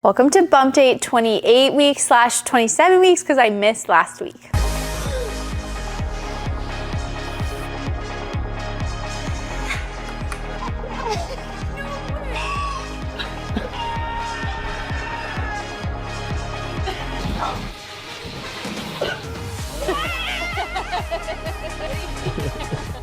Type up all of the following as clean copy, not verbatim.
Welcome to Bumpdate 28 weeks / 27 weeks because I missed last week.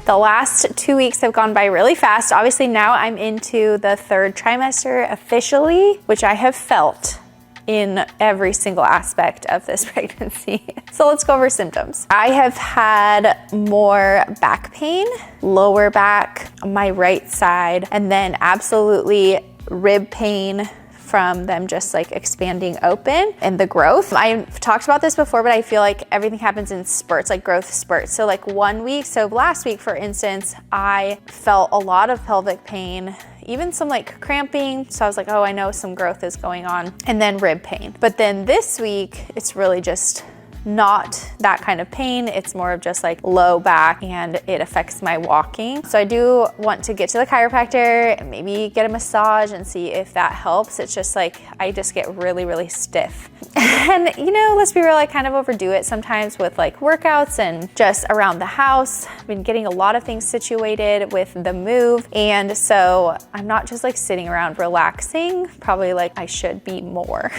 The last 2 weeks have gone by really fast. Obviously now I'm into the third trimester officially, which I have felt in every single aspect of this pregnancy. So let's go over symptoms. I have had more back pain, lower back, my right side, and then absolutely rib pain from them just like expanding open and the growth. I've talked about this before, but I feel like everything happens in spurts, like growth spurts. So like 1 week, so last week, for instance, I felt a lot of pelvic pain, even some like cramping. So I was like, oh, I know some growth is going on, and then rib pain. But then this week, it's really just not that kind of pain. It's more of just like low back, and it affects my walking. So I do want to get to the chiropractor and maybe get a massage and see if that helps. It's just like, I just get really, really stiff. And you know, let's be real, I kind of overdo it sometimes with like workouts and just around the house. I've been getting a lot of things situated with the move. And so I'm not just like sitting around relaxing, probably like I should be more.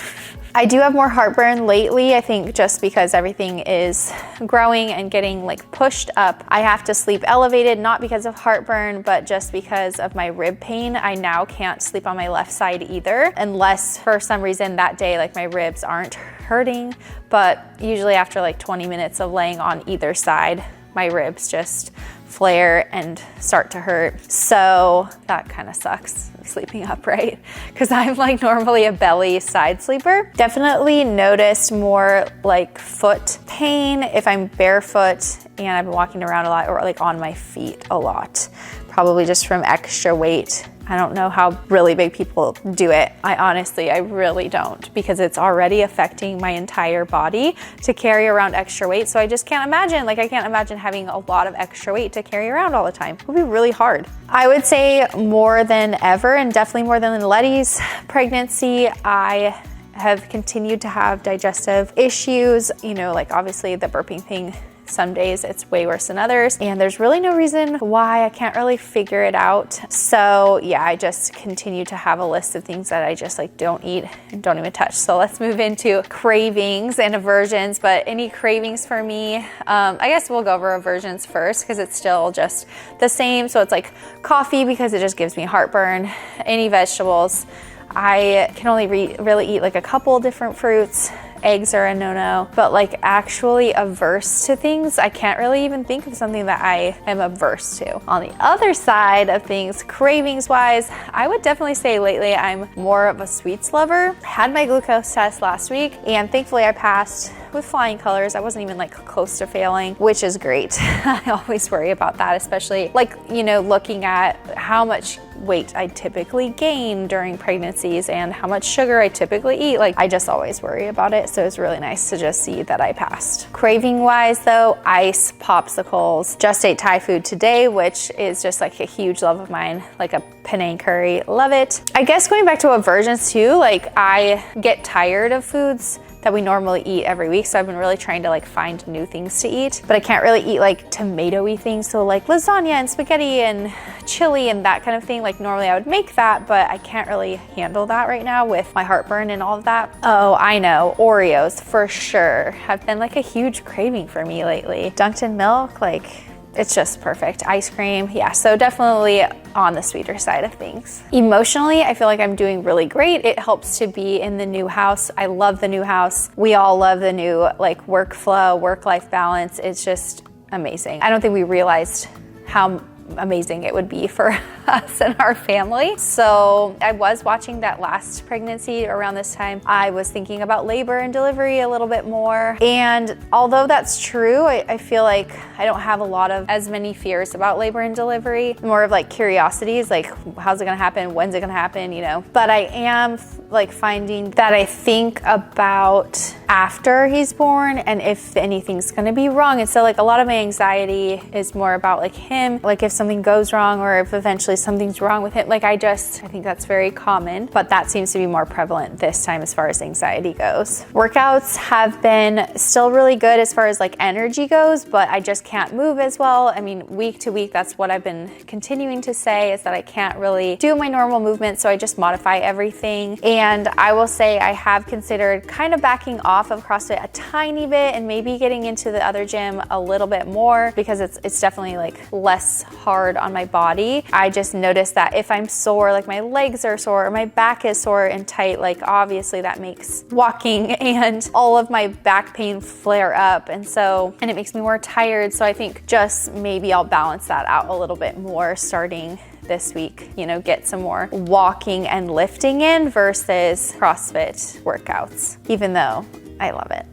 I do have more heartburn lately, I think just because everything is growing and getting like pushed up. I have to sleep elevated, not because of heartburn, but just because of my rib pain. I now can't sleep on my left side either, unless for some reason that day, like my ribs aren't hurting. But usually after like 20 minutes of laying on either side, my ribs just flare and start to hurt. So that kind of sucks, sleeping upright, because I'm like normally a belly side sleeper. Definitely noticed more like foot pain if I'm barefoot and I've been walking around a lot, or like on my feet a lot, probably just from extra weight. I don't know how really big people do it. I really don't, because it's already affecting my entire body to carry around extra weight. So I just can't imagine, like I can't imagine having a lot of extra weight to carry around all the time. It would be really hard. I would say more than ever, and definitely more than Letty's pregnancy, I have continued to have digestive issues. You know, like obviously the burping thing, some days it's way worse than others, and there's really no reason why. I can't really figure it out. So yeah, I just continue to have a list of things that I just like don't eat and don't even touch. So let's move into cravings and aversions. But any cravings for me, I guess we'll go over aversions first because it's still just the same. So it's like coffee because it just gives me heartburn. Any vegetables, I can only really eat like a couple different fruits. Eggs are a no-no, but like actually averse to things, I can't really even think of something that I am averse to. On the other side of things, cravings wise, I would definitely say lately I'm more of a sweets lover. I had my glucose test last week and thankfully I passed with flying colors. I wasn't even like close to failing, which is great. I always worry about that, especially like, you know, looking at how much weight I typically gain during pregnancies and how much sugar I typically eat. Like I just always worry about it. So it's really nice to just see that I passed. Craving wise though, ice, popsicles, just ate Thai food today, which is just like a huge love of mine, like a Penang curry, love it. I guess going back to aversions too, like I get tired of foods that we normally eat every week. So I've been really trying to like find new things to eat, but I can't really eat like tomato-y things. So like lasagna and spaghetti and chili and that kind of thing. Like normally I would make that, but I can't really handle that right now with my heartburn and all of that. Oh, I know, Oreos for sure have been like a huge craving for me lately. Dunked in milk, like it's just perfect. Ice cream, yeah, so definitely on the sweeter side of things. Emotionally, I feel like I'm doing really great. It helps to be in the new house. I love the new house. We all love the new like workflow, work-life balance. It's just amazing. I don't think we realized how amazing it would be for us and our family. So I was watching that last pregnancy around this time. I was thinking about labor and delivery a little bit more. And although that's true, I feel like I don't have a lot of as many fears about labor and delivery, more of like curiosities, like how's it gonna happen? When's it gonna happen? You know, but I am like finding that I think about after he's born and if anything's gonna be wrong. And so like a lot of my anxiety is more about like him, like if something goes wrong or if eventually something's wrong with it. Like I think that's very common, but that seems to be more prevalent this time as far as anxiety goes. Workouts have been still really good as far as like energy goes, but I just can't move as well. I mean, week to week, that's what I've been continuing to say, is that I can't really do my normal movements, so I just modify everything. And I will say I have considered kind of backing off of CrossFit a tiny bit and maybe getting into the other gym a little bit more, because it's definitely like less hard on my body. I just noticed that if I'm sore, like my legs are sore or my back is sore and tight, like obviously that makes walking and all of my back pain flare up, and it makes me more tired. So I think just maybe I'll balance that out a little bit more starting this week, you know, get some more walking and lifting in versus CrossFit workouts, even though I love it.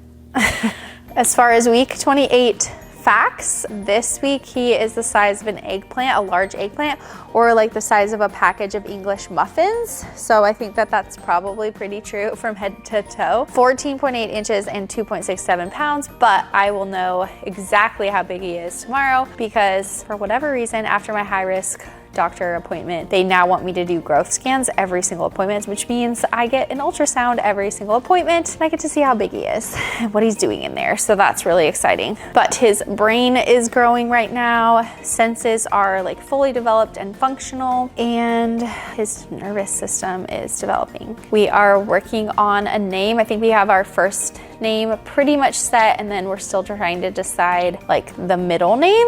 As far as week 28 facts, this week he is the size of an eggplant, a large eggplant, or like the size of a package of English muffins. So I think that that's probably pretty true from head to toe. 14.8 inches and 2.67 pounds, but I will know exactly how big he is tomorrow, because for whatever reason, after my high risk doctor appointment, they now want me to do growth scans every single appointment, which means I get an ultrasound every single appointment and I get to see how big he is and what he's doing in there. So that's really exciting. But his brain is growing right now. Senses are like fully developed and functional, and his nervous system is developing. We are working on a name. I think we have our first name pretty much set, and then we're still trying to decide like the middle name.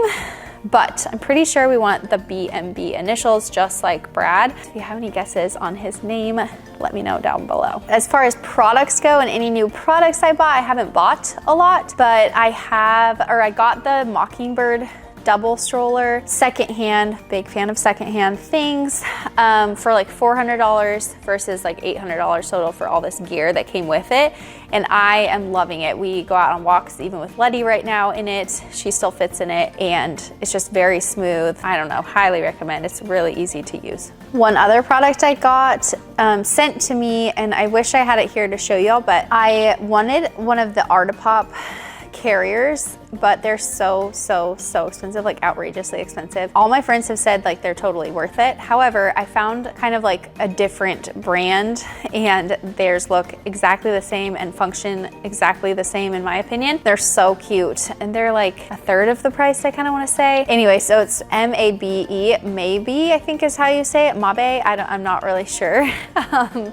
But I'm pretty sure we want the BMB initials, just like Brad. If you have any guesses on his name, let me know down below. As far as products go and any new products I bought, I haven't bought a lot, but I got the Mockingbird double stroller secondhand. Big fan of secondhand things, for like $400 versus like $800 total for all this gear that came with it, and I am loving it. We go out on walks even with Letty right now in it. She still fits in it, and it's just very smooth. I don't know, highly recommend. It's really easy to use. One other product I got sent to me, and I wish I had it here to show y'all, but I wanted one of the Artipop carriers, but they're so expensive, like outrageously expensive. All my friends have said like they're totally worth it. However, I found kind of like a different brand, and theirs look exactly the same and function exactly the same in my opinion. They're so cute, and they're like a third of the price, I kind of want to say. Anyway, so it's MABE, maybe I think is how you say it, Mabe. I'm not really sure,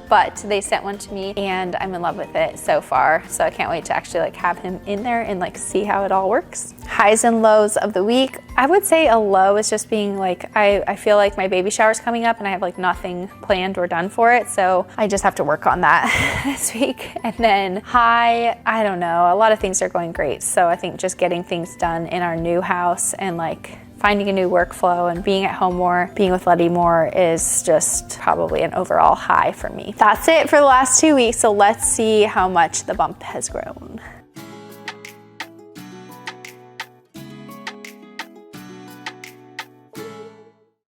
but they sent one to me, and I'm in love with it so far. So I can't wait to actually like have him in there and like see how it all works. Highs and lows of the week. I would say a low is just being like, I feel like my baby shower's coming up and I have like nothing planned or done for it. So I just have to work on that this week. And then high, I don't know, a lot of things are going great. So I think just getting things done in our new house and like finding a new workflow and being at home more, being with Letty more is just probably an overall high for me. That's it for the last 2 weeks. So let's see how much the bump has grown.